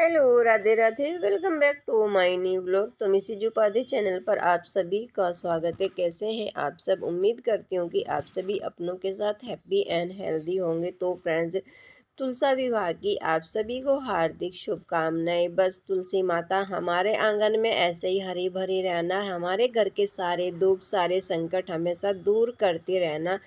Hello, Radhe Radhe. Welcome back to my new blog. तो Mrs Upadhyay channel पर आप सभी का स्वागत है। कैसे हैं आप सब? उम्मीद करती हूँ कि आप सभी अपनों के साथ हैप्पी एंड हेल्दी होंगे। तो फ्रेंड्स, तुलसा विवाह की आप सभी को हार्दिक शुभकामनाएं। बस तुलसी माता हमारे आंगन में ऐसे ही हरी भरी रहना, हमारे घर के सारे दुख सारे संकट हमेशा दूर करते रहना।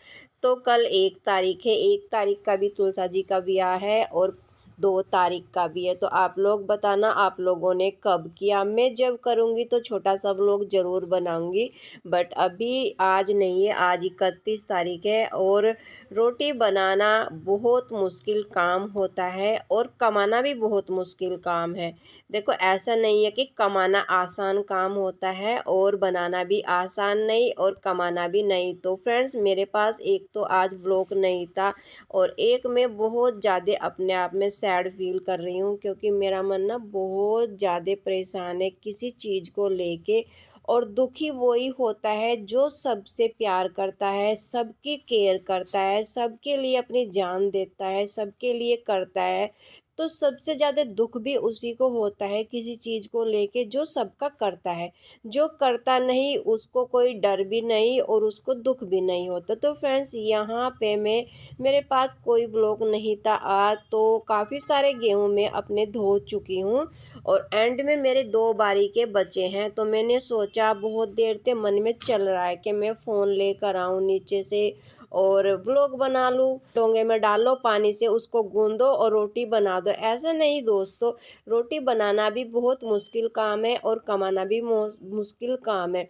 तो कल 1 तारीख है, 1 तारीख का भी तुलसा जी का ब्याह है और 2 तारीख का भी है। तो आप लोग बताना आप लोगों ने कब किया। मैं जब करूँगी तो छोटा सा व्लॉग ज़रूर बनाऊँगी, बट अभी आज नहीं है। आज 31 तारीख है और रोटी बनाना बहुत मुश्किल काम होता है और कमाना भी बहुत मुश्किल काम है। देखो, ऐसा नहीं है कि कमाना आसान काम होता है और बनाना भी आसान नहीं और कमाना भी नहीं। तो फ्रेंड्स, मेरे पास एक तो आज व्लॉग नहीं था और एक मैं बहुत ज़्यादा अपने आप में सैड फील कर रही हूँ, क्योंकि मेरा मन ना बहुत ज़्यादा परेशान है किसी चीज़ को लेके। और दुखी वही होता है जो सबसे प्यार करता है, सबकी केयर करता है, सबके लिए अपनी जान देता है, सबके लिए करता है। तो सबसे ज़्यादा दुख भी उसी को होता है किसी चीज़ को लेके जो सबका करता है। जो करता नहीं उसको कोई डर भी नहीं और उसको दुख भी नहीं होता। तो फ्रेंड्स, यहाँ पे मेरे पास कोई ब्लॉग नहीं था आज। तो काफ़ी सारे गेहूँ मैं अपने धो चुकी हूँ और एंड में मेरे 2 बारी के बचे हैं। तो मैंने सोचा, बहुत देर से मन में चल रहा है कि मैं फ़ोन लेकर आऊँ नीचे से और व्लॉग बना लूँ। टोंगे में डालो, पानी से उसको गूंदो और रोटी बना दो। ऐसा नहीं दोस्तों, रोटी बनाना भी बहुत मुश्किल काम है और कमाना भी मुश्किल काम है।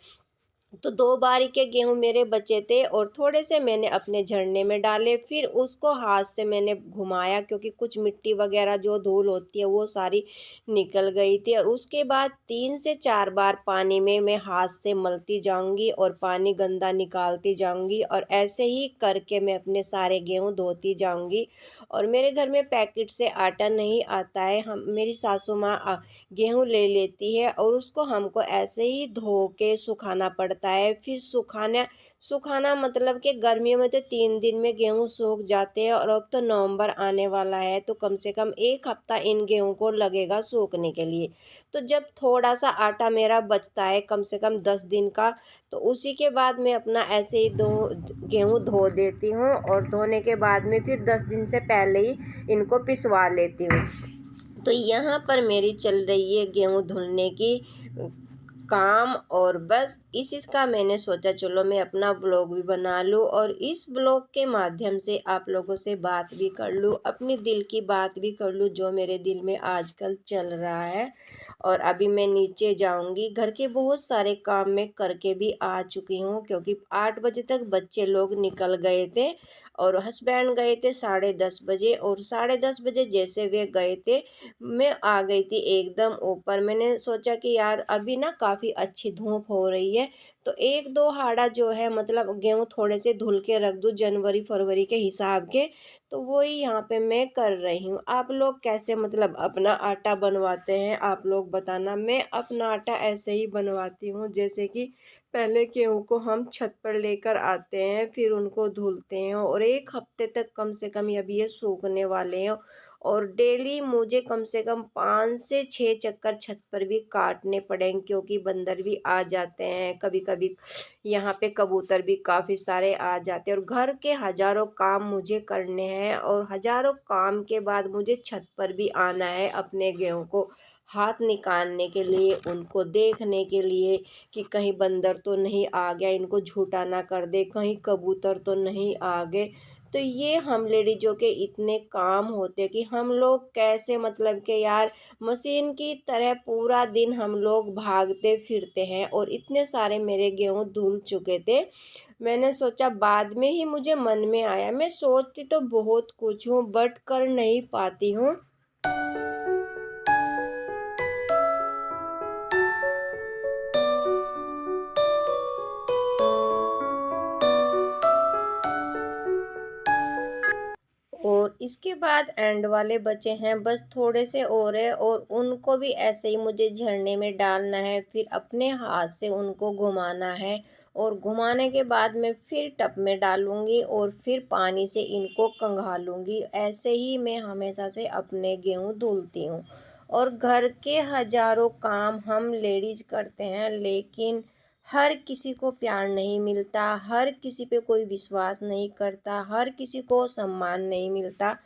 तो 2 बारी के गेहूँ मेरे बचे थे और थोड़े से मैंने अपने झरने में डाले, फिर उसको हाथ से मैंने घुमाया, क्योंकि कुछ मिट्टी वगैरह जो धूल होती है वो सारी निकल गई थी। और उसके बाद 3 से 4 बार पानी में मैं हाथ से मलती जाऊंगी और पानी गंदा निकालती जाऊंगी और ऐसे ही करके मैं अपने सारे गेहूँ धोती जाऊंगी। और मेरे घर में पैकेट से आटा नहीं आता है, हम मेरी सासू माँ गेहूँ ले लेती है और उसको हमको ऐसे ही धो के सुखाना पड़ता है। फिर सुखाना सुखाना मतलब कि गर्मियों में तो 3 दिन में गेहूँ सूख जाते हैं और अब तो नवंबर आने वाला है, तो कम से कम 1 हफ्ता इन गेहूँ को लगेगा सूखने के लिए। तो जब थोड़ा सा आटा मेरा बचता है कम से कम 10 दिन का, तो उसी के बाद मैं अपना ऐसे ही गेहूँ धो देती हूँ और धोने के बाद में फिर 10 दिन से पहले ही इनको पिसवा लेती हूँ। तो यहाँ पर मेरी चल रही है गेहूँ धुलने की काम और बस इसी का मैंने सोचा चलो मैं अपना ब्लॉग भी बना लूँ और इस ब्लॉग के माध्यम से आप लोगों से बात भी कर लूँ, अपनी दिल की बात भी कर लूँ जो मेरे दिल में आजकल चल रहा है। और अभी मैं नीचे जाऊंगी, घर के बहुत सारे काम मैं करके भी आ चुकी हूँ, क्योंकि 8 बजे तक बच्चे लोग निकल गए थे और हस्बैंड गए थे 10:30 बजे। और 10:30 बजे जैसे वे गए थे मैं आ गई थी एकदम ऊपर। मैंने सोचा कि यार अभी ना काफ़ी अच्छी धूप हो रही है, तो 1-2 हाड़ा जो है मतलब गेहूँ थोड़े से धुल के रख दूँ जनवरी फरवरी के हिसाब के। तो वही यहाँ पे मैं कर रही हूँ। आप लोग कैसे मतलब अपना आटा बनवाते हैं आप लोग बताना। मैं अपना आटा ऐसे ही बनवाती हूँ जैसे कि पहले गेहूँ को हम छत पर लेकर आते हैं, फिर उनको धुलते हैं और 1 हफ्ते तक कम से कम अभी ये सूखने वाले हैं। और डेली मुझे कम से कम 5 से 6 चक्कर छत पर भी काटने पड़ेंगे, क्योंकि बंदर भी आ जाते हैं कभी कभी। यहाँ पे कबूतर भी काफ़ी सारे आ जाते हैं और घर के हजारों काम मुझे करने हैं और हजारों काम के बाद मुझे छत पर भी आना है अपने गेहूं को हाथ निकालने के लिए, उनको देखने के लिए कि कहीं बंदर तो नहीं आ गया, इनको झूठा ना कर दे, कहीं कबूतर तो नहीं आ गए। तो ये हम लेडीजों के इतने काम होते कि हम लोग कैसे मतलब कि यार मशीन की तरह पूरा दिन हम लोग भागते फिरते हैं। और इतने सारे मेरे गेहूं धुल चुके थे, मैंने सोचा बाद में ही मुझे मन में आया, मैं सोचती तो बहुत कुछ हूँ बट कर नहीं पाती हूँ। और इसके बाद एंड वाले बचे हैं बस थोड़े से और है और उनको भी ऐसे ही मुझे झरने में डालना है, फिर अपने हाथ से उनको घुमाना है और घुमाने के बाद मैं फिर टब में डालूंगी और फिर पानी से इनको कंघा लूँगी। ऐसे ही मैं हमेशा से अपने गेहूँ धुलती हूँ। और घर के हज़ारों काम हम लेडीज़ करते हैं, लेकिन हर किसी को प्यार नहीं मिलता, हर किसी पे कोई विश्वास नहीं करता, हर किसी को सम्मान नहीं मिलता।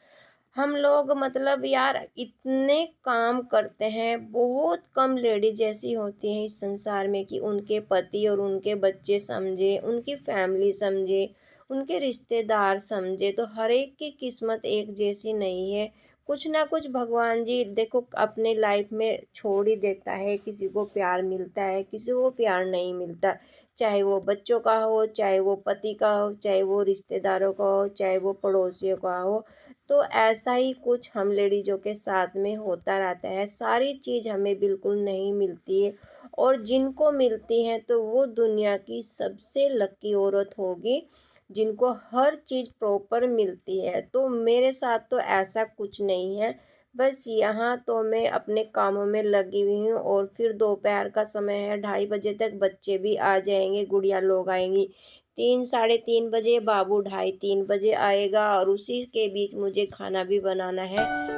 हम लोग मतलब यार इतने काम करते हैं, बहुत कम लेडीज ऐसी होती हैं इस संसार में कि उनके पति और उनके बच्चे समझे, उनकी फैमिली समझे, उनके रिश्तेदार समझे। तो हर एक की किस्मत एक जैसी नहीं है। कुछ ना कुछ भगवान जी देखो अपने लाइफ में छोड़ ही देता है, किसी को प्यार मिलता है, किसी को प्यार नहीं मिलता। चाहे वो बच्चों का हो, चाहे वो पति का हो, चाहे वो रिश्तेदारों का हो, चाहे वो पड़ोसियों का हो। तो ऐसा ही कुछ हम लेडीज़ों के साथ में होता रहता है, सारी चीज़ हमें बिल्कुल नहीं मिलती है। और जिनको मिलती हैं तो वो दुनिया की सबसे लकी औरत होगी, जिनको हर चीज़ प्रॉपर मिलती है। तो मेरे साथ तो ऐसा कुछ नहीं है। बस यहाँ तो मैं अपने कामों में लगी हुई हूँ, और फिर दोपहर का समय है, 2:30 बजे तक बच्चे भी आ जाएंगे, गुड़िया लोग आएंगी। 3 साढ़े 3 बजे, बाबू 2:30 3 बजे आएगा, और उसी के बीच मुझे खाना भी बनाना है।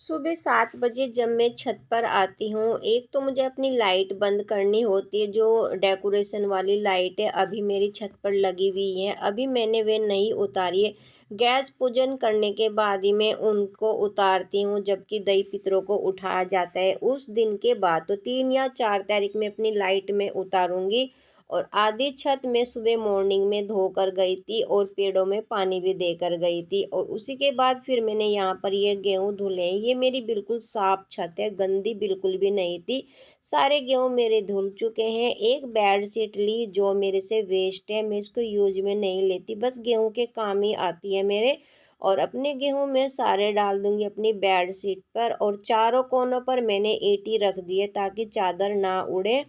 सुबह 7 बजे जब मैं छत पर आती हूँ, एक तो मुझे अपनी लाइट बंद करनी होती है, जो डेकोरेशन वाली लाइट है अभी मेरी छत पर लगी हुई है, अभी मैंने वे नहीं उतारी है। गैस पूजन करने के बाद ही मैं उनको उतारती हूँ, जबकि दही पितरों को उठाया जाता है उस दिन के बाद। तो 3 या 4 तारीख में अपनी लाइट में उतारूँगी। और आधी छत में सुबह मॉर्निंग में धोकर गई थी, और पेड़ों में पानी भी देकर गई थी, और उसी के बाद फिर मैंने यहाँ पर ये गेहूँ धुले हैं। ये मेरी बिल्कुल साफ छत है, गंदी बिल्कुल भी नहीं थी। सारे गेहूँ मेरे धुल चुके हैं। एक बेड शीट ली जो मेरे से वेस्ट है, मैं इसको यूज में नहीं लेती, बस गेहूँ के काम ही आती है मेरे। और अपने गेहूँ में सारे डाल दूंगी अपनी बेड शीट पर, और चारों कोनों पर मैंने ईंटें रख दी है ताकि चादर ना उड़े।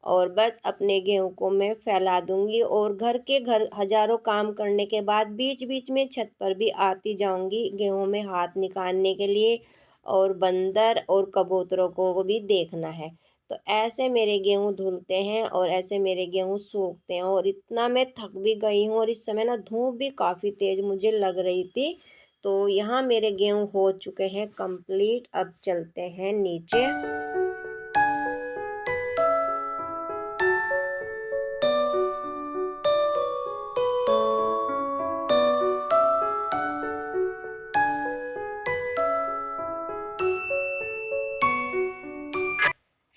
और बस अपने गेहूँ को मैं फैला दूंगी, और घर हजारों काम करने के बाद बीच बीच में छत पर भी आती जाऊंगी गेहूँ में हाथ निकालने के लिए, और बंदर और कबूतरों को भी देखना है। तो ऐसे मेरे गेहूँ धुलते हैं, और ऐसे मेरे गेहूँ सूखते हैं। और इतना मैं थक भी गई हूँ, और इस समय ना धूप भी काफ़ी तेज़ मुझे लग रही थी। तो यहाँ मेरे गेहूँ हो चुके हैं कंप्लीट, अब चलते हैं नीचे।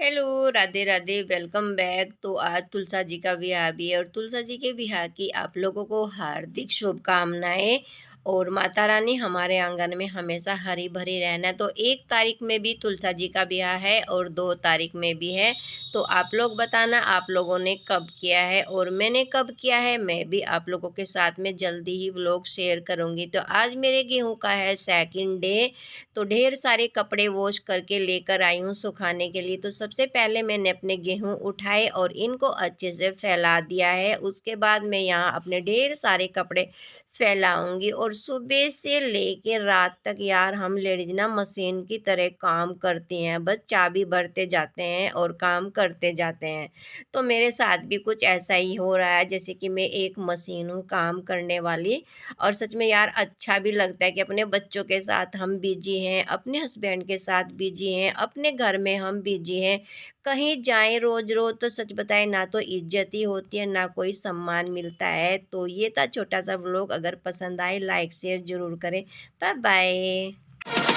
Hello, Radhe Radhe, welcome back. तो आज तुलसा जी का ब्याह भी है, और तुलसा जी के ब्याह की आप लोगों को हार्दिक शुभकामनाएं। और माता रानी हमारे आंगन में हमेशा हरी भरी रहना। तो 1 तारीख में भी तुलसा जी का ब्याह है, और 2 तारीख में भी है। तो आप लोग बताना आप लोगों ने कब किया है और मैंने कब किया है। मैं भी आप लोगों के साथ में जल्दी ही व्लॉग शेयर करूँगी। तो आज मेरे गेहूँ का है सेकंड डे। तो ढेर सारे कपड़े वॉश करके लेकर आई हूँ सुखाने के लिए। तो सबसे पहले मैंने अपने गेहूँ उठाए और इनको अच्छे से फैला दिया है। उसके बाद मैं यहाँ अपने ढेर सारे कपड़े फैलाऊंगी। और सुबह से लेके रात तक यार हम लेडीज ना मशीन की तरह काम करती हैं, बस चाबी भरते जाते हैं और काम करते जाते हैं। तो मेरे साथ भी कुछ ऐसा ही हो रहा है, जैसे कि मैं एक मशीन हूँ काम करने वाली। और सच में यार अच्छा भी लगता है कि अपने बच्चों के साथ हम बिजी हैं, अपने हस्बैंड के साथ बिजी हैं, अपने घर में हम बिजी हैं। कहीं जाएं रोज रोज तो सच बताएं ना तो इज्जत ही होती है, ना कोई सम्मान मिलता है। तो ये था छोटा सा व्लॉग, अगर पसंद आए लाइक शेयर जरूर करें। Bye bye.